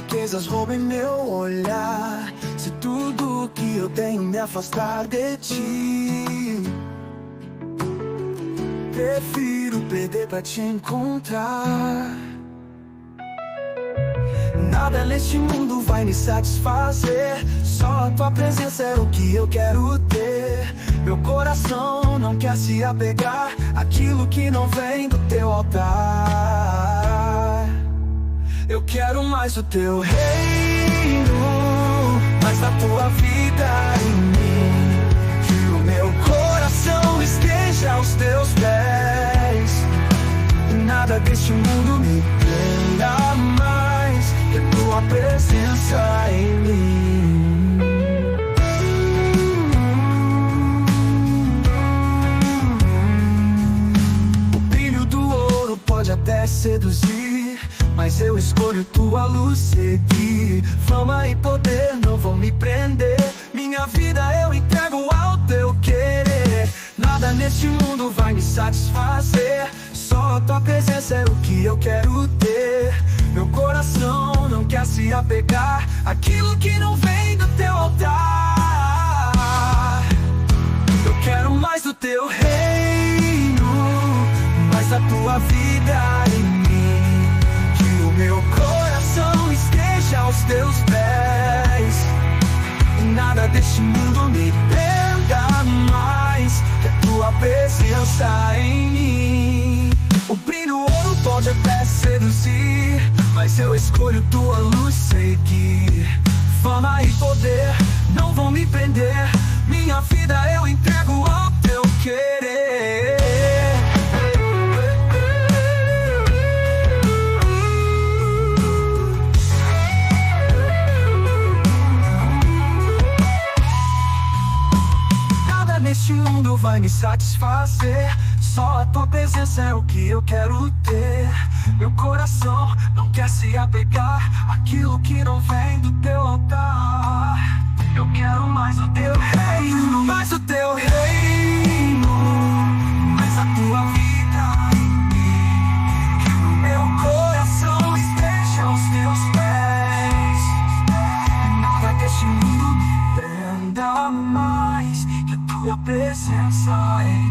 riquezas roubem meu olhar, se tudo que eu tenho me afastar de ti, prefiro perder pra te encontrar. Nada neste mundo vai me satisfazer, só a tua presença é o que eu quero ter. Meu coração não quer se apegar àquilo que não vem do teu altar. Eu quero mais do teu reino, mais da tua vida em mim. Que o meu coração esteja aos teus pés, e nada deste mundo me prenda mais que a tua presença em mim. O brilho do ouro pode até seduzir, mas eu escolho tua luz seguir. Fama e poder não vão me prender, minha vida eu entrego ao teu querer. Nada neste mundo vai me satisfazer, só a tua presença é o que eu quero ter. Meu coração não quer se apegar àquilo que não vem do teu altar. Eu quero mais do teu reino, mais da tua vida em mim. Que o meu coração esteja aos teus pés, e nada deste mundo me prenda mais que a tua presença em mim. O brilho ouro pode até seduzir, mas eu escolho tua luz seguir. Fama e poder não vão me prender, minha vida eu entrego ao teu querer. Nada neste mundo vai me satisfazer, só a tua presença é o que eu quero ter. Meu coração não quer se apegar àquilo que não vem do teu altar. Eu quero mais o teu reino, mais o teu reino, mais a tua vida em mim. Que o meu coração esteja aos teus pés, e nada deste mundo me prenda mais que a tua presença em